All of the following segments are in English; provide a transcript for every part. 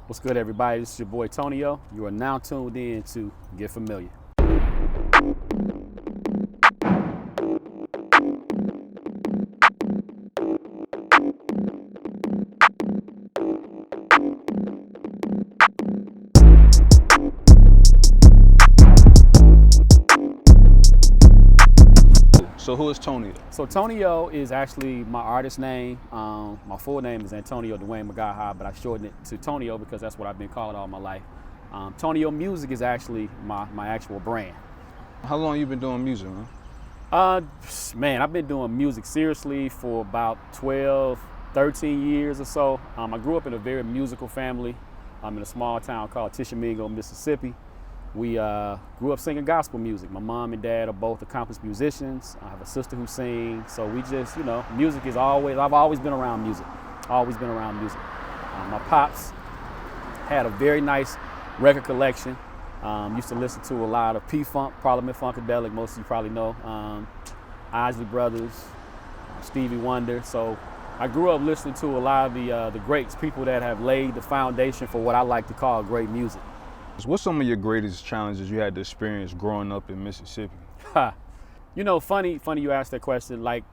What's good, everybody? This is your boy Tonio. You are now tuned in to Get Familiar. So who is Tonio? So Tonio is actually my artist name. My full name is Antonio Dwayne McGaha, but I shorten it to Tonio because that's what I've been called all my life. Tonio Music is actually my actual brand. How long you been doing music, man? Man, I've been doing music seriously for about 12, 13 years or so. I grew up in a very musical family. I'm in a small town called Tishomingo, Mississippi. We grew up singing gospel music. My mom and dad are both accomplished musicians. I have a sister who sings. So we just, music is I've always been around music. Always been around music. My pops had a very nice record collection. Used to listen to a lot of P-Funk, Parliament Funkadelic, most of you probably know. Isley Brothers, Stevie Wonder. So I grew up listening to a lot of the greats, people that have laid the foundation for what I like to call great music. What's some of your greatest challenges you had to experience growing up in Mississippi? Funny you asked that question. Like,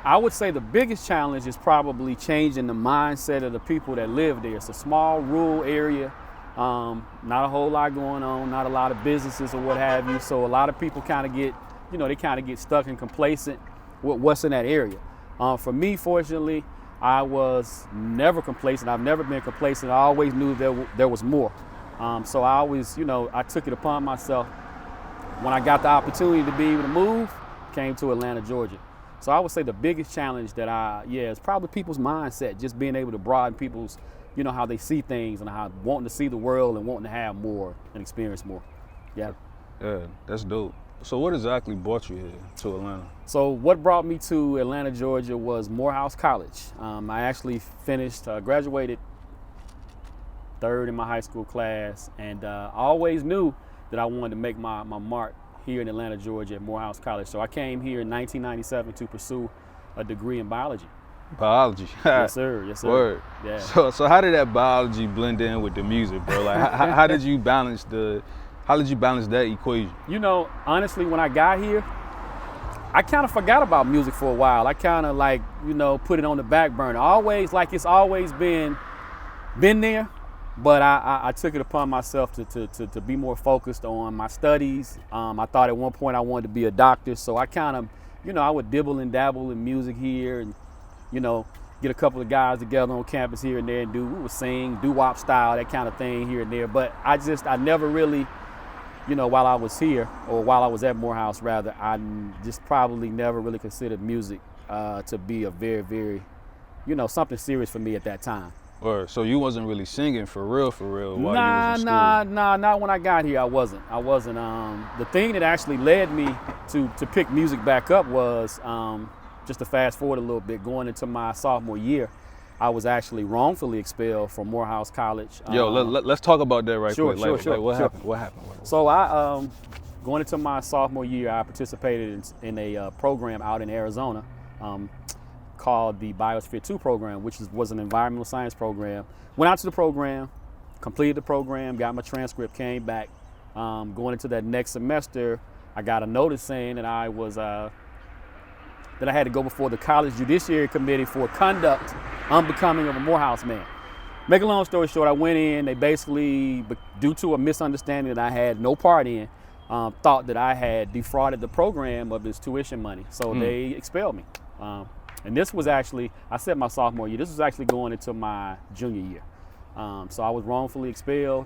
I would say the biggest challenge is probably changing the mindset of the people that live there. It's a small rural area, not a whole lot going on, not a lot of businesses or what have you. So a lot of people kind of get stuck and complacent with what's in that area. For me, fortunately, I was never complacent. I've never been complacent. I always knew there was more. So I always, I took it upon myself when I got the opportunity to be able to move, came to Atlanta, Georgia. So I would say the biggest challenge that is probably people's mindset, just being able to broaden people's, how they see things and how wanting to see the world and wanting to have more and experience more. Yeah. Yeah, that's dope. So what exactly brought you here to Atlanta? So what brought me to Atlanta, Georgia was Morehouse College. I actually graduated third in my high school class, and I always knew that I wanted to make my mark here in Atlanta, Georgia at Morehouse College. So I came here in 1997 to pursue a degree in biology. Biology? Yes, sir. Yes, sir. Word. Yeah. So how did that biology blend in with the music, bro? Like, how did you balance that equation? Honestly, when I got here, I kind of forgot about music for a while. I kind of put it on the back burner. It's always been there. But I took it upon myself to be more focused on my studies. I thought at one point I wanted to be a doctor, so I kind of, I would dibble and dabble in music here and, get a couple of guys together on campus here and there and we would sing, doo-wop style, that kind of thing here and there. But I never really, while I was here, or while I was at Morehouse rather, I just probably never really considered music to be a very, very, something serious for me at that time. Or so you wasn't really singing for real while you was in school? Nah. Not when I got here. I wasn't. The thing that actually led me to pick music back up was just to fast forward a little bit. Going into my sophomore year, I was actually wrongfully expelled from Morehouse College. Let's talk about that right quick. Sure. What happened? What happened? So I going into my sophomore year, I participated in a program out in Arizona. Called the Biosphere 2 program, which was an environmental science program. Went out to the program, completed the program, got my transcript, came back. Going into that next semester, I got a notice saying that I had to go before the college judiciary committee for conduct unbecoming of a Morehouse man. Make a long story short, I went in. They basically, due to a misunderstanding that I had no part in, thought that I had defrauded the program of its tuition money. So they expelled me. And this was actually, I said my sophomore year, this was actually going into my junior year. So I was wrongfully expelled,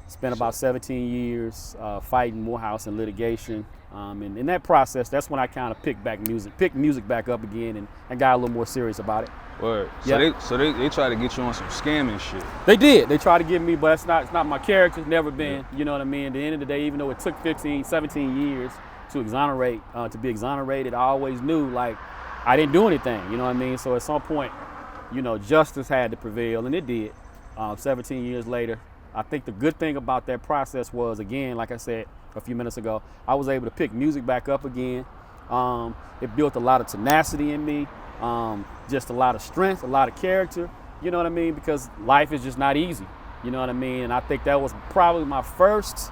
spent about 17 years fighting Morehouse in litigation. And in that process, that's when I kind of picked music back up again and got a little more serious about it. Word. Yep. So they tried to get you on some scamming shit. They did. They tried to get me, but it's not my character, never been, you know what I mean? At the end of the day, even though it took 15, 17 years to be exonerated, I always knew, I didn't do anything, you know what I mean? So at some point, justice had to prevail, and it did. 17 years later, I think the good thing about that process was, again, like I said a few minutes ago, I was able to pick music back up again. It built a lot of tenacity in me, just a lot of strength, a lot of character, you know what I mean? Because life is just not easy. You know what I mean? And I think that was probably my first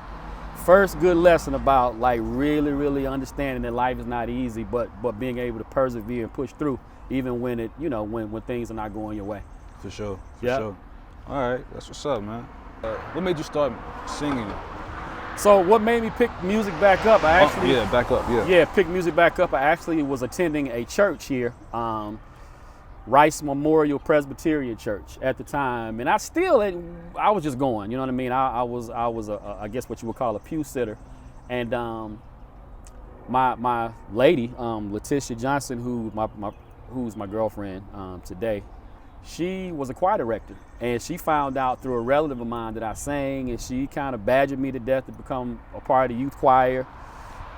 good lesson about like really understanding that life is not easy, but being able to persevere and push through even when it, you know, when things are not going your way. For sure. Yeah. Sure. All right, that's what's up, man. What made you start singing? So what made me pick music back up? I actually back up. Yeah. Pick music back up. I actually was attending a church here, Rice Memorial Presbyterian Church at the time, and I was just going. You know what I mean? I was I guess what you would call a pew sitter, and my lady, Letitia Johnson, who's my girlfriend today, she was a choir director, and she found out through a relative of mine that I sang, and she kind of badgered me to death to become a part of the youth choir.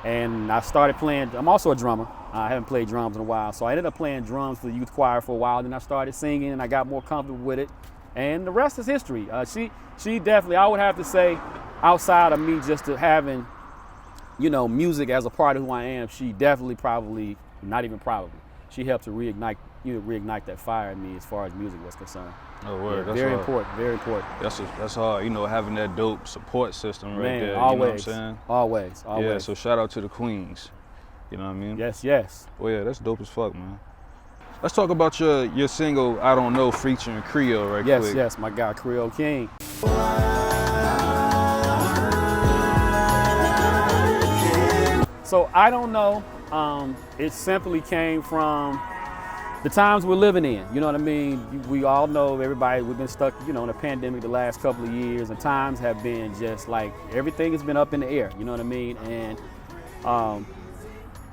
And I started playing. I'm also a drummer. I haven't played drums in a while, so I ended up playing drums for the youth choir for a while. Then I started singing, and I got more comfortable with it, and the rest is history. She definitely, I would have to say, outside of me just having, you know, music as a part of who I am, she definitely, probably, not even probably, she helped to reignite that fire in me as far as music was concerned. Oh, word. Yeah, that's very hard. important, very important. That's hard, you know, having that dope support system right Man, there. always, you know what I'm saying? Always. Yeah, so shout out to the queens. You know what I mean? Yes. Well, yeah, that's dope as fuck, man. Let's talk about your single, I Don't Know, featuring Creole right quick. Yes, my guy, Creole King. So I Don't Know, it simply came from the times we're living in. You know what I mean? We all know, everybody, we've been stuck, you know, in a pandemic the last couple of years, and times have been just like, everything has been up in the air, you know what I mean? And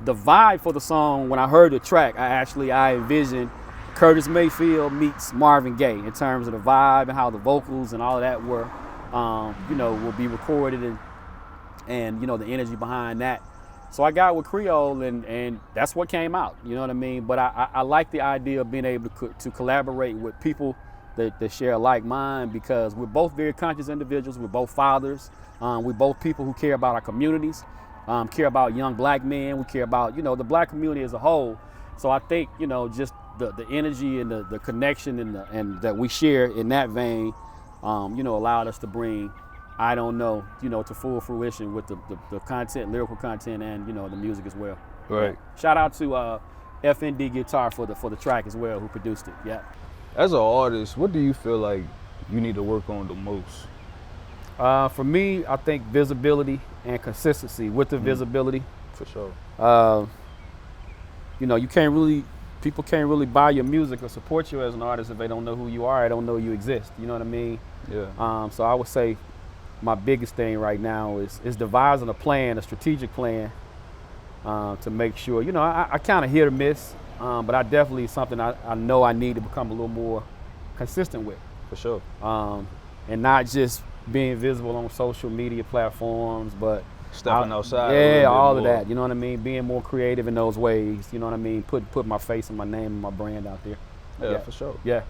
the vibe for the song, when I heard the track, I envisioned Curtis Mayfield meets Marvin Gaye in terms of the vibe and how the vocals and all of that were, you know, will be recorded, and you know, the energy behind that. So I got with Creole, and that's what came out, you know what I mean? But I like the idea of being able to collaborate with people that share a like mind, because we're both very conscious individuals. We're both fathers. We're both people who care about our communities, care about young black men. We care about, you know, the black community as a whole. So I think, you know, just the energy and the connection and that we share in that vein, you know, allowed us to bring I Don't Know, you know, to full fruition with the content, lyrical content, and, you know, the music as well. Right. Shout out to FND Guitar for the track as well, who produced it. Yeah. As an artist, what do you feel like you need to work on the most? For me, I think visibility and consistency. With the visibility, For sure. you know, people can't really buy your music or support you as an artist if they don't know who you are, they don't know you exist. You know what I mean? Yeah. So I would say my biggest thing right now is devising a strategic plan, to make sure, you know, I kind of hit or miss, but I definitely something I know I need to become a little more consistent with. For sure. And not just being visible on social media platforms, but Stepping outside. Yeah, all of more. that. You know what I mean? Being more creative in those ways. You know what I mean? Put my face and my name and my brand out there. Yeah, for sure. Yeah.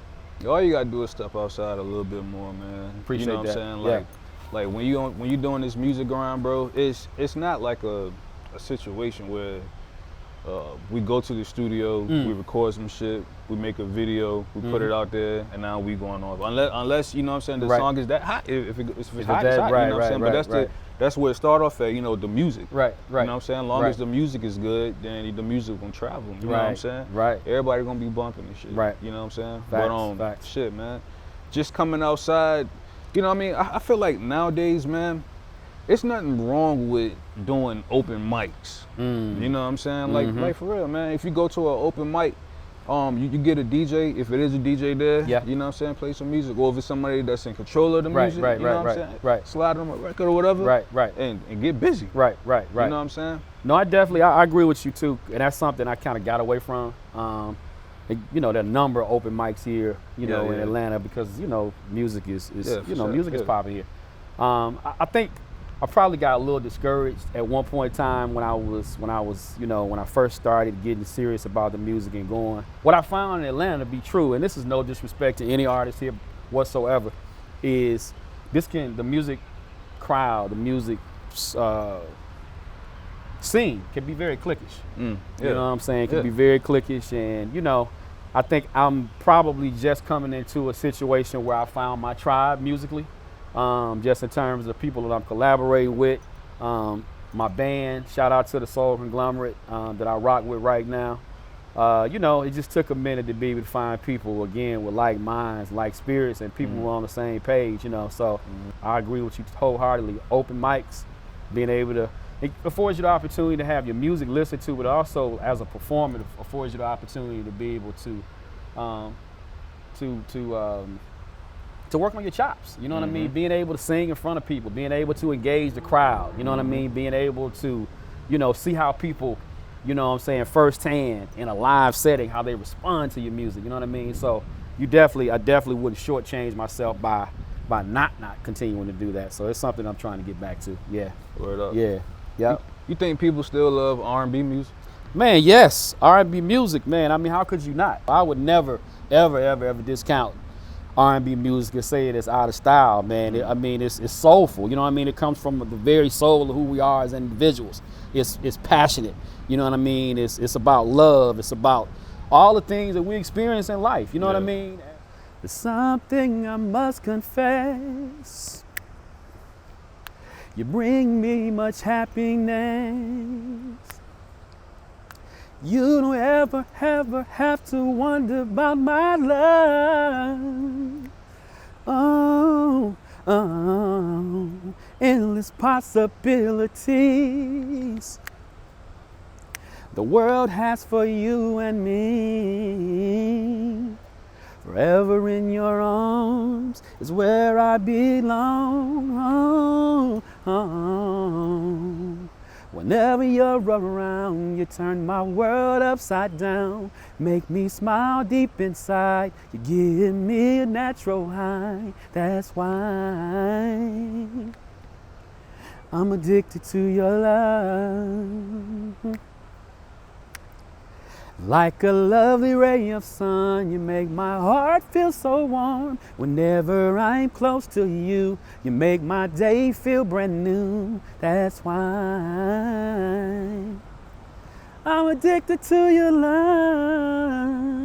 All you gotta do is step outside a little bit more, man. Appreciate you know what that. I'm saying? Like when you doing this music grind, bro, it's not like a situation where we go to the studio, we record some shit, we make a video, we put it out there, and now we going off. Unless you know what I'm saying, the song is that hot. If it's hot, it's hot. Right, you know what I'm saying? But that's where it start off at, you know, the music. Right. You know what I'm saying? As long as the music is good, then the music gonna travel. You know what I'm saying? Right. Everybody gonna be bumping and shit. Right. You know what I'm saying? Facts. Shit, man. Just coming outside, you know what I mean? I feel like nowadays, man, it's nothing wrong with doing open mics. You know what I'm saying? Like for real, man. If you go to an open mic, you get a DJ, if it is a DJ there, you know what I'm saying, play some music. Or if it's somebody that's in control of the music, you know what I'm saying? Slide them a record or whatever. And get busy. Right. You know what I'm saying? No, I agree with you too. And that's something I kind of got away from. You know, there are a number of open mics here, you know, in Atlanta, because, you know, music is music is popping here. I think I probably got a little discouraged at one point in time when I first started getting serious about the music and going. What I found in Atlanta to be true, and this is no disrespect to any artist here whatsoever, is the music crowd, the music scene can be very cliquish. You know what I'm saying? It can be very cliquish, and, you know, I think I'm probably just coming into a situation where I found my tribe musically, just in terms of the people that I'm collaborating with. My band, shout out to the Soul Conglomerate that I rock with right now. You know, it just took a minute to be able to find people, again, with like minds, like spirits, and people who are on the same page, you know. So I agree with you wholeheartedly. Open mics, being able to, it affords you the opportunity to have your music listened to, but also as a performer, it affords you the opportunity to be able to work on your chops. You know what I mean? Being able to sing in front of people, being able to engage the crowd. You know what I mean? Being able to, you know, see how people, you know what I'm saying, firsthand in a live setting, how they respond to your music. You know what I mean? So I definitely wouldn't shortchange myself by not continuing to do that. So it's something I'm trying to get back to. Yeah. Word up. Yeah. Yep. You think people still love R&B music? Man, yes. R&B music, man. I mean, how could you not? I would never, ever discount R&B music and say it's out of style, man. I mean, it's soulful. You know what I mean? It comes from the very soul of who we are as individuals. It's passionate. You know what I mean? It's about love. It's about all the things that we experience in life. You know what I mean? There's something I must confess. You bring me much happiness. You don't ever have to wonder about my love. Oh, endless possibilities the world has for you and me. Forever in your arms is where I belong. Whenever you're around, you turn my world upside down. Make me smile deep inside. You give me a natural high. That's why I'm addicted to your love. Like a lovely ray of sun, you make my heart feel so warm. Whenever I'm close to you, you make my day feel brand new. That's why I'm addicted to your love.